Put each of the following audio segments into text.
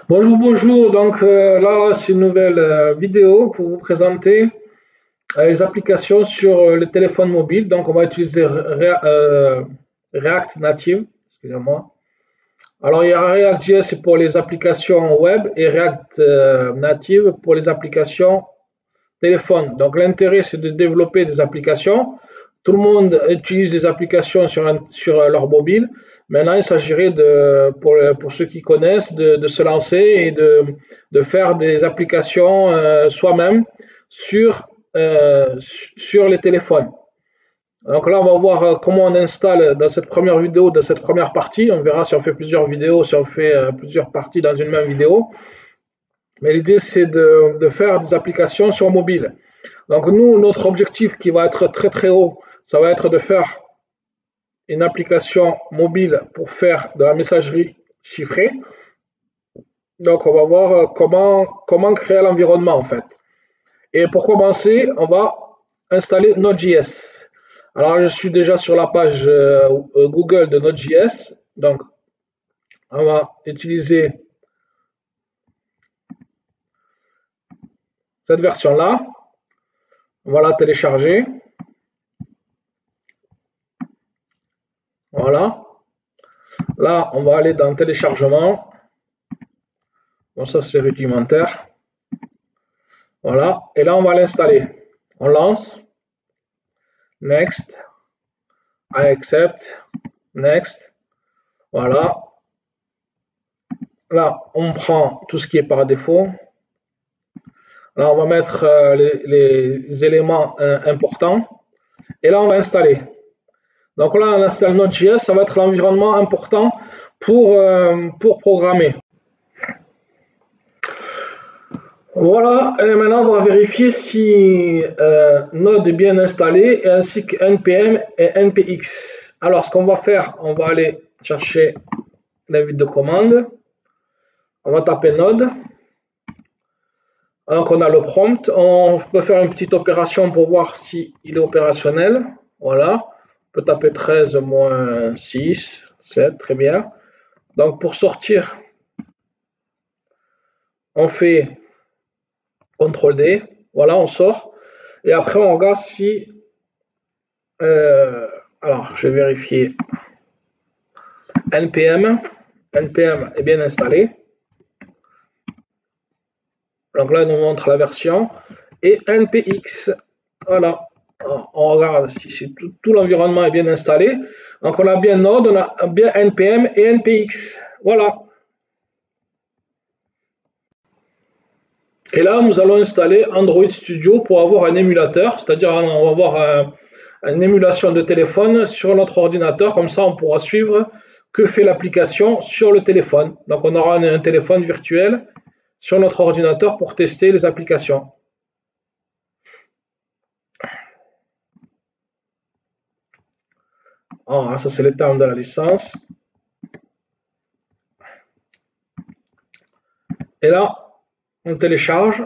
Bonjour, bonjour. Donc là, c'est une nouvelle vidéo pour vous présenter les applications sur le téléphone mobile. Donc, on va utiliser React Native. Excusez-moi. Alors, il y a React.js pour les applications web et React Native pour les applications téléphone. Donc, l'intérêt, c'est de développer des applications. Tout le monde utilise des applications sur leur mobile. Maintenant, il s'agirait pour ceux qui connaissent de se lancer et de faire des applications soi-même sur les téléphones. Donc là, on va voir comment on installe dans cette première vidéo, dans cette première partie. On verra si on fait plusieurs vidéos, si on fait plusieurs parties dans une même vidéo. Mais l'idée, c'est de faire des applications sur mobile. Donc nous, notre objectif qui va être très très haut, ça va être de faire une application mobile pour faire de la messagerie chiffrée. Donc on va voir comment créer l'environnement en fait. Et pour commencer, on va installer Node.js. Alors je suis déjà sur la page Google de Node.js. Donc on va utiliser cette version-là. On va la télécharger. Voilà. Là, on va aller dans téléchargement. Bon, ça c'est rudimentaire. Voilà. Et là, on va l'installer. On lance. Next. I accept. Next. Voilà. Là, on prend tout ce qui est par défaut. Là, on va mettre les éléments importants. Et là, on va installer. Donc là, on installe Node.js. Ça va être l'environnement important pour programmer. Voilà, et maintenant on va vérifier si Node est bien installé, ainsi que NPM et NPX. Alors ce qu'on va faire, on va aller chercher l'invite de commande. On va taper Node. Donc on a le prompt. On peut faire une petite opération pour voir s'il est opérationnel. Voilà. On peut taper 13 moins 6, 7, très bien. Donc pour sortir, on fait CTRL D, voilà, on sort. Et après, on regarde si... alors, je vais vérifier. NPM est bien installé. Donc là, il nous montre la version. Et NPX, voilà. On regarde si tout l'environnement est bien installé. Donc on a bien Node, on a bien NPM et NPX. Voilà. Et là, nous allons installer Android Studio pour avoir un émulateur, c'est-à-dire on va avoir une émulation de téléphone sur notre ordinateur, comme ça on pourra suivre que fait l'application sur le téléphone. Donc on aura un téléphone virtuel sur notre ordinateur pour tester les applications. Ah, ça c'est les termes de la licence. Et là, on télécharge.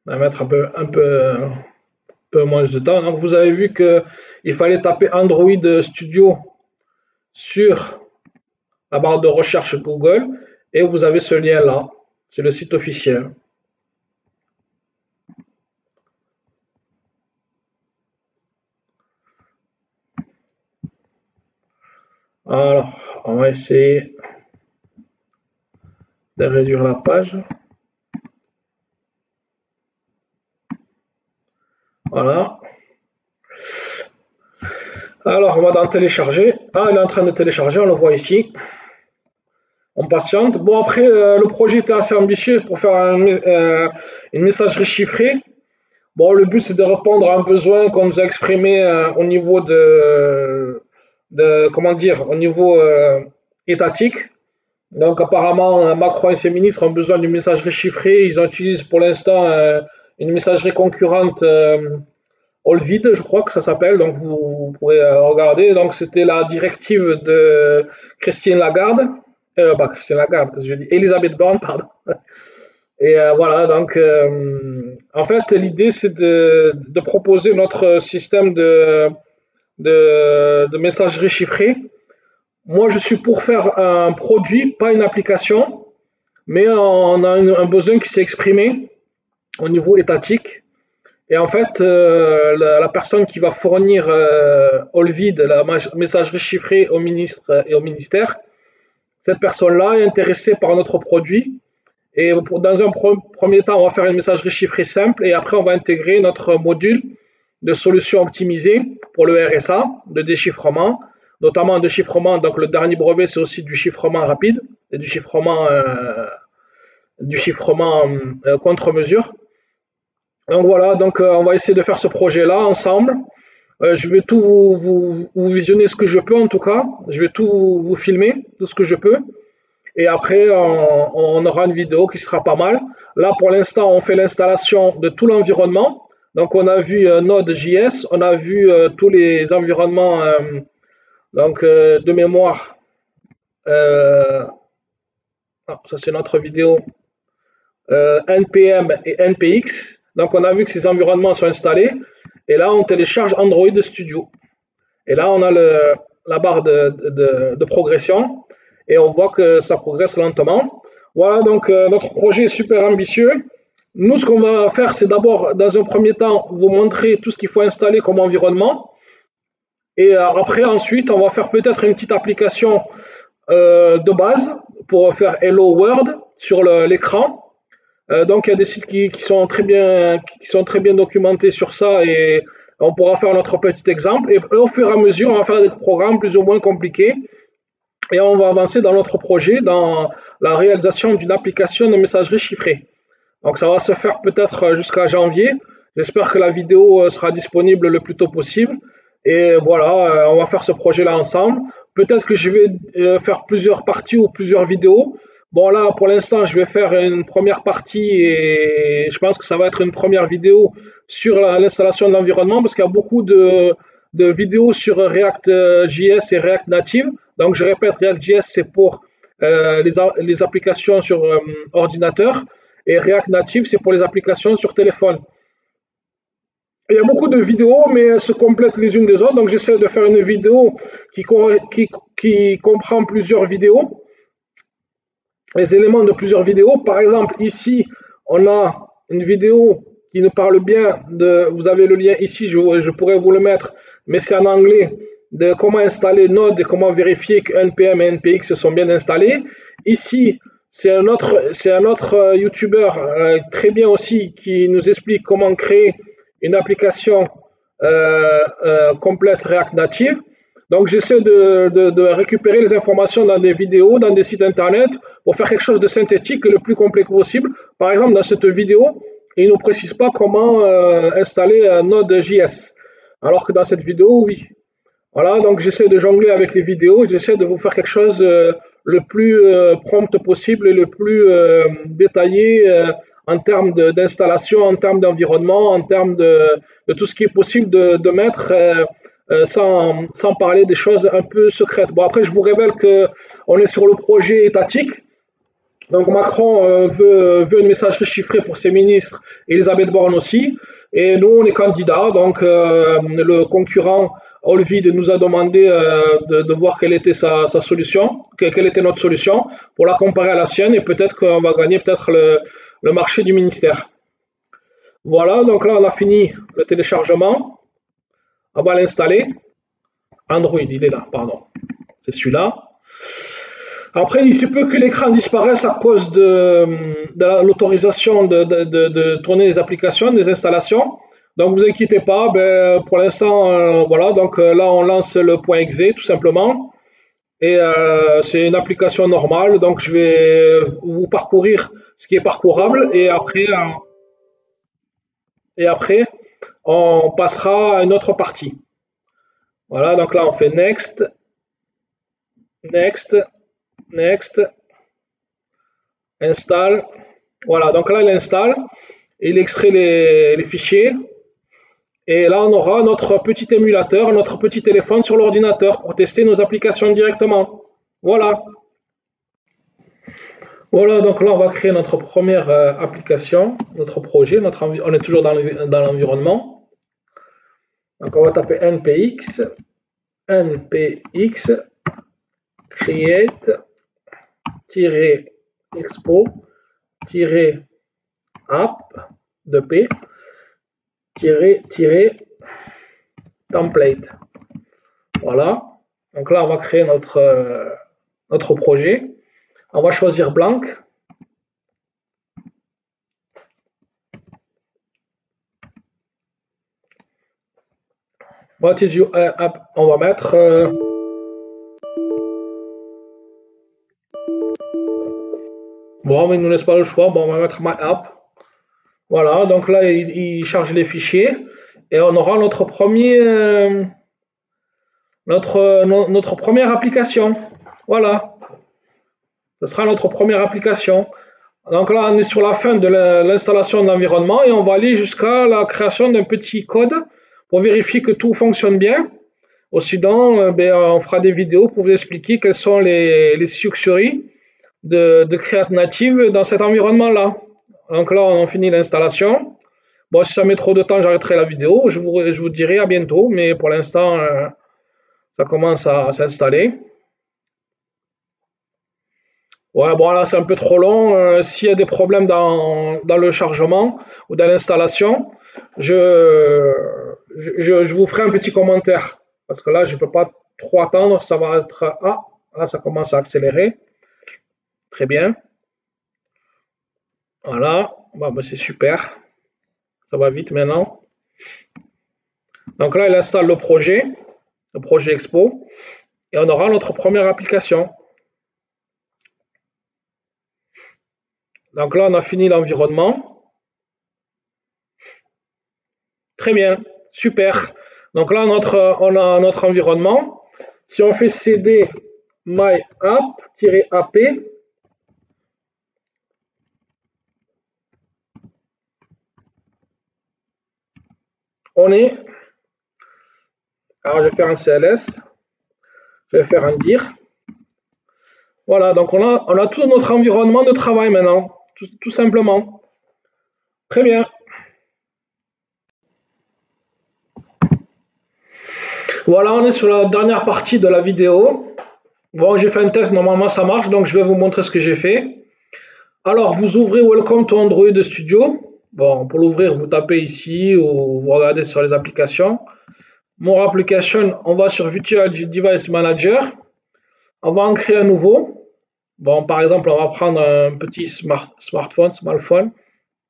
On va mettre un peu moins de temps. Donc vous avez vu qu'il fallait taper Android Studio sur la barre de recherche Google et vous avez ce lien là, c'est le site officiel. Alors, on va essayer de réduire la page. Voilà. Alors, on va dans télécharger. Ah, il est en train de télécharger, on le voit ici. On patiente. Bon, après, le projet était assez ambitieux pour faire une messagerie chiffrée. Bon, le but, c'est de répondre à un besoin qu'on nous a exprimé au niveau comment dire, au niveau étatique. Donc, apparemment, Macron et ses ministres ont besoin d'une messagerie chiffrée. Ils utilisent pour l'instant une messagerie concurrente Olvid, je crois que ça s'appelle. Donc, vous pourrez regarder. Donc, c'était la directive de Christine Lagarde. Pas Christine Lagarde, qu'est-ce que je dis, Elisabeth Borne, pardon. Et voilà, donc en fait, l'idée c'est de proposer notre système de messagerie chiffrée Moi, je suis pour faire un produit, pas une application, mais on a un besoin qui s'est exprimé au niveau étatique. Et en fait, la personne qui va fournir Olvid, la messagerie chiffrée au ministre et au ministère, cette personne-là est intéressée par notre produit. Et dans un premier temps, on va faire une messagerie chiffrée simple et après, on va intégrer notre module de solutions optimisées pour le RSA, de déchiffrement, notamment de chiffrement. Donc, le dernier brevet, c'est aussi du chiffrement rapide et du chiffrement contre-mesure. Donc voilà, donc on va essayer de faire ce projet-là ensemble. Je vais tout vous visionner ce que je peux en tout cas. Je vais tout vous filmer, tout ce que je peux. Et après, on aura une vidéo qui sera pas mal. Là, pour l'instant, on fait l'installation de tout l'environnement. Donc, on a vu Node.js, on a vu tous les environnements de mémoire. Ça, c'est notre vidéo NPM et NPX. Donc, on a vu que ces environnements sont installés. Et là, on télécharge Android Studio. Et là, on a la barre de progression. Et on voit que ça progresse lentement. Voilà, donc notre projet est super ambitieux. Nous, ce qu'on va faire, c'est d'abord, dans un premier temps, vous montrer tout ce qu'il faut installer comme environnement. Et après, ensuite, on va faire peut-être une petite application de base pour faire Hello World sur l'écran. Donc, il y a des sites qui sont très bien documentés sur ça et on pourra faire notre petit exemple. Et au fur et à mesure, on va faire des programmes plus ou moins compliqués et on va avancer dans notre projet, dans la réalisation d'une application de messagerie chiffrée. Donc, ça va se faire peut-être jusqu'à janvier. J'espère que la vidéo sera disponible le plus tôt possible. Et voilà, on va faire ce projet-là ensemble. Peut-être que je vais faire plusieurs parties ou plusieurs vidéos. Bon, là, pour l'instant, je vais faire une première partie et je pense que ça va être une première vidéo sur l'installation de l'environnement parce qu'il y a beaucoup de vidéos sur React.js et React Native. Donc, je répète, React.js, c'est pour les applications sur ordinateur et React Native, c'est pour les applications sur téléphone. Il y a beaucoup de vidéos, mais elles se complètent les unes des autres. Donc, j'essaie de faire une vidéo qui comprend plusieurs vidéos, les éléments de plusieurs vidéos. Par exemple, ici, on a une vidéo qui nous parle bien de, vous avez le lien ici, je pourrais vous le mettre, mais c'est en anglais, de comment installer Node et comment vérifier que NPM et NPX sont bien installés. Ici, c'est un autre YouTuber très bien aussi qui nous explique comment créer une application complète React Native. Donc, j'essaie de récupérer les informations dans des vidéos, dans des sites internet, pour faire quelque chose de synthétique et le plus complet possible. Par exemple, dans cette vidéo, il ne nous précise pas comment installer Node.js, alors que dans cette vidéo, oui. Voilà, donc j'essaie de jongler avec les vidéos, j'essaie de vous faire quelque chose le plus prompt possible et le plus détaillé en termes d'installation, en termes d'environnement, en termes de tout ce qui est possible de mettre sans parler des choses un peu secrètes. Bon, après, je vous révèle qu'on est sur le projet étatique. Donc Macron veut une messagerie chiffrée pour ses ministres, et Elisabeth Borne aussi. Et nous, on est candidats. Donc le concurrent Olvid nous a demandé de voir quelle était sa solution, quelle était notre solution, pour la comparer à la sienne. Et peut-être qu'on va gagner peut-être le marché du ministère. Voilà, donc là, on a fini le téléchargement. On va l'installer. Android, il est là, pardon. C'est celui-là. Après, il se peut que l'écran disparaisse à cause de l'autorisation de tourner les applications, des installations. Donc, vous inquiétez pas. Pour l'instant, voilà. Donc là, on lance le .exe tout simplement. Et c'est une application normale. Donc, je vais vous parcourir ce qui est parcourable. Et après, on passera à une autre partie. Voilà. Donc là, on fait Next. Next. Next, installe. Voilà, donc là, il installe, il extrait les fichiers. Et là, on aura notre petit émulateur, notre petit téléphone sur l'ordinateur pour tester nos applications directement. Voilà. Voilà, donc là, on va créer notre première application, notre projet. On est toujours dans l'environnement. Donc, on va taper npx. create-expo-app de P template. Voilà. Donc là, on va créer notre projet. On va choisir blank. What is your app? On va mettre bon, mais il ne nous laisse pas le choix. Bon, on va mettre my app. Voilà, donc là, il charge les fichiers et on aura notre première application. Voilà, ce sera notre première application. Donc là, on est sur la fin de l'installation de l'environnement et on va aller jusqu'à la création d'un petit code pour vérifier que tout fonctionne bien. Ou sinon, on fera des vidéos pour vous expliquer quelles sont les successories de Create Native dans cet environnement-là. Donc là, on finit l'installation. Bon, si ça met trop de temps, j'arrêterai la vidéo. Je vous dirai à bientôt, mais pour l'instant, ça commence à s'installer. Ouais, bon, là, c'est un peu trop long. S'il y a des problèmes dans le chargement ou dans l'installation, je vous ferai un petit commentaire. Parce que là, je ne peux pas trop attendre. Ça va être... Ah, là, ça commence à accélérer. Très bien. Voilà, bon, c'est super. Ça va vite maintenant. Donc là, il installe le projet Expo, et on aura notre première application. Donc là, on a fini l'environnement. Très bien, super. Donc là, on a notre environnement. Si on fait cd my app-ap, on est... Alors, je vais faire un CLS. Je vais faire un dir. Voilà, donc on a tout notre environnement de travail maintenant, tout simplement. Très bien. Voilà, on est sur la dernière partie de la vidéo. Bon, j'ai fait un test, normalement ça marche, donc je vais vous montrer ce que j'ai fait. Alors, vous ouvrez Welcome to Android Studio. Bon, pour l'ouvrir, vous tapez ici ou vous regardez sur les applications. More Application, on va sur Virtual Device Manager. On va en créer un nouveau. Bon, par exemple, on va prendre un petit smartphone.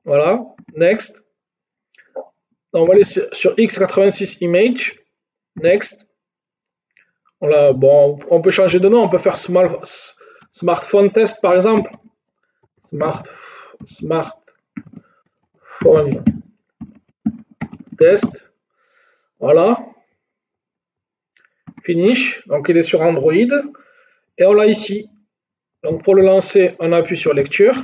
Voilà, Next. On va aller sur x86 Image. Next. Bon, on peut changer de nom, on peut faire smartphone test par exemple. Smartphone test. Voilà. Finish. Donc il est sur Android. Et on l'a ici. Donc pour le lancer, on appuie sur lecture.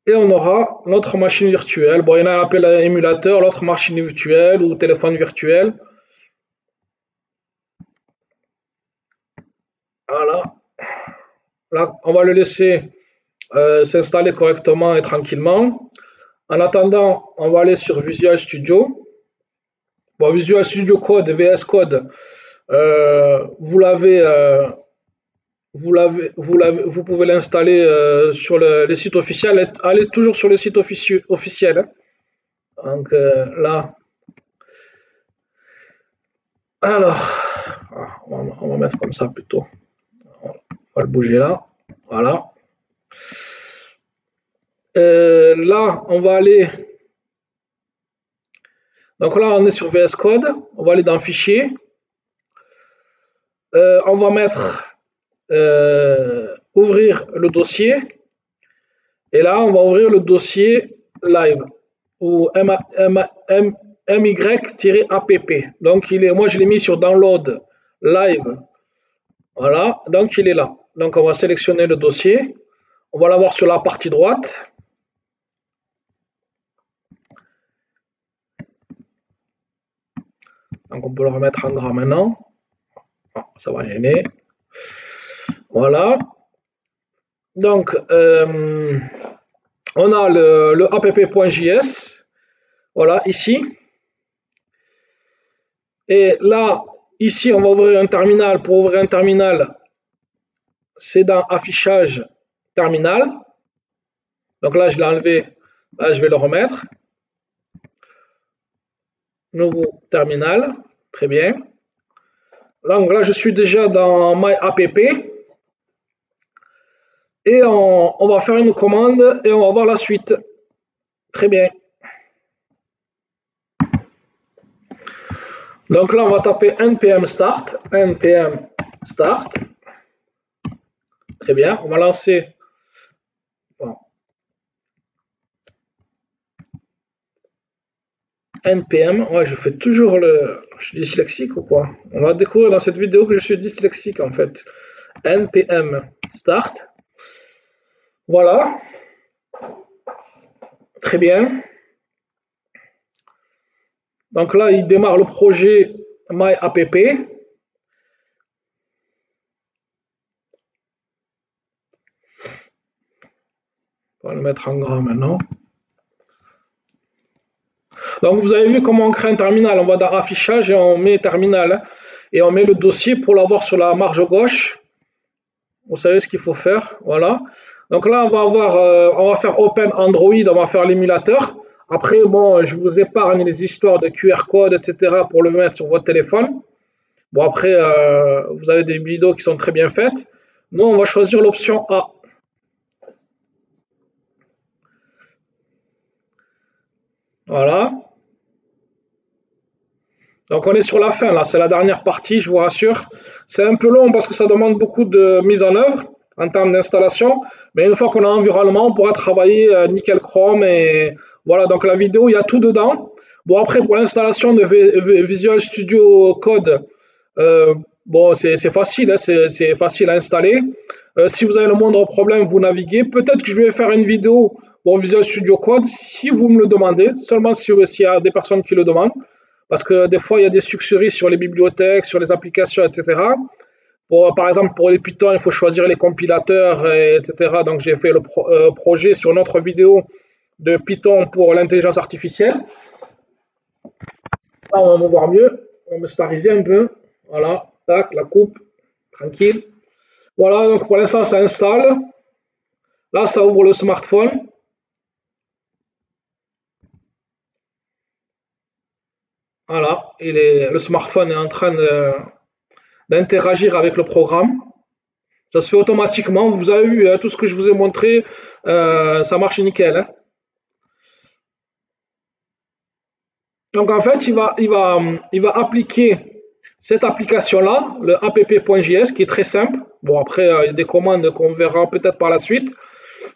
Et on aura notre machine virtuelle. Bon, il y en a un appel émulateur, l'autre machine virtuelle ou téléphone virtuel. Voilà. Là, on va le laisser s'installer correctement et tranquillement. En attendant, on va aller sur Visual Studio. Bon, Visual Studio Code, VS Code, vous pouvez l'installer sur les sites officiels. Allez toujours sur le site officiel. Hein. Donc là, alors, on va mettre comme ça plutôt. On va le bouger là. Voilà. Là, on va aller. Donc là, on est sur VS Code. On va aller dans Fichier. On va mettre ouvrir le dossier. Et là, on va ouvrir le dossier live ou my-app. Donc, moi, je l'ai mis sur download live. Voilà, donc il est là. Donc, on va sélectionner le dossier. On va l'avoir sur la partie droite. Donc, on peut le remettre en grand maintenant. Oh, ça va gêner. Voilà. Donc, on a le app.js. Voilà, ici. Et là, ici, on va ouvrir un terminal. Pour ouvrir un terminal, c'est dans affichage terminal. Donc là, je l'ai enlevé. Là, je vais le remettre. Nouveau terminal. Très bien. Donc là, je suis déjà dans MyApp. Et on va faire une commande et on va voir la suite. Très bien. Donc là, on va taper npm start. npm start. Très bien. On va lancer. Bon. npm. Ouais, je fais toujours le. Je suis dyslexique ou quoi? On va découvrir dans cette vidéo que je suis dyslexique en fait. npm start. Voilà. Très bien. Donc là, il démarre le projet MyApp. On va le mettre en grand maintenant. Donc vous avez vu comment on crée un terminal. On va dans affichage et on met terminal. Et on met le dossier pour l'avoir sur la marge gauche. Vous savez ce qu'il faut faire. Voilà. Donc là, on va faire Open Android, on va faire l'émulateur. Après, bon, je vous épargne les histoires de QR code, etc. pour le mettre sur votre téléphone. Bon, après, vous avez des vidéos qui sont très bien faites. Nous, on va choisir l'option A. Voilà. Donc, on est sur la fin, là. C'est la dernière partie, je vous rassure. C'est un peu long parce que ça demande beaucoup de mise en œuvre en termes d'installation. Mais une fois qu'on a un environnement, on pourra travailler nickel chrome. Et voilà, donc la vidéo, il y a tout dedans. Bon, après, pour l'installation de Visual Studio Code, bon, c'est facile, hein, c'est facile à installer. Si vous avez le moindre problème, vous naviguez. Peut-être que je vais faire une vidéo pour Visual Studio Code si vous me le demandez, seulement s'il y a des personnes qui le demandent. Parce que des fois, il y a des sucreries sur les bibliothèques, sur les applications, etc. Par exemple, pour les Python, il faut choisir les compilateurs, etc. Donc, j'ai fait le projet sur notre vidéo de Python pour l'intelligence artificielle. Là, on va me voir mieux. On va me stariser un peu. Voilà, tac, la coupe, tranquille. Voilà, donc pour l'instant, ça installe. Là, ça ouvre le smartphone. Voilà, le smartphone est en train d'interagir avec le programme. Ça se fait automatiquement. Vous avez vu, hein, tout ce que je vous ai montré, ça marche nickel. Hein. Donc en fait, il va appliquer cette application-là, le app.js, qui est très simple. Bon, après, il y a des commandes qu'on verra peut-être par la suite.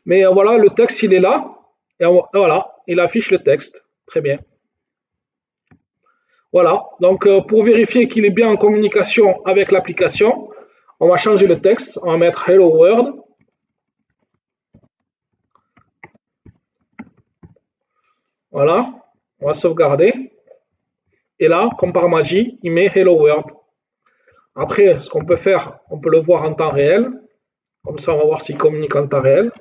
Mais voilà, le texte, il est là. Et voilà, il affiche le texte. Très bien. Voilà, donc pour vérifier qu'il est bien en communication avec l'application, on va changer le texte. On va mettre Hello World. Voilà, on va sauvegarder. Et là, comme par magie, il met Hello World. Après, ce qu'on peut faire, on peut le voir en temps réel. Comme ça, on va voir s'il communique en temps réel.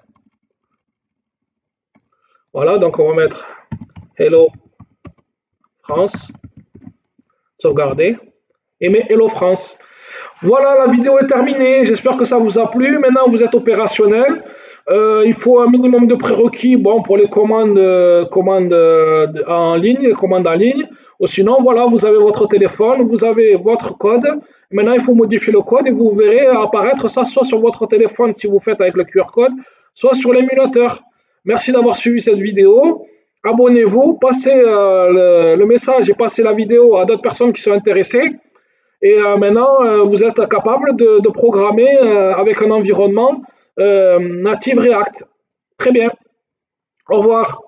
Voilà, donc on va mettre Hello France. Sauvegarder. Et met Hello France. Voilà, la vidéo est terminée. J'espère que ça vous a plu. Maintenant, vous êtes opérationnel. Il faut un minimum de prérequis bon, pour les commandes en ligne. Ou sinon, voilà, vous avez votre téléphone, vous avez votre code. Maintenant, il faut modifier le code et vous verrez apparaître ça soit sur votre téléphone si vous faites avec le QR code, soit sur l'émulateur. Merci d'avoir suivi cette vidéo. Abonnez-vous, passez le message et passez la vidéo à d'autres personnes qui sont intéressées. Et maintenant, vous êtes capable de programmer avec un environnement native React. Très bien. Au revoir.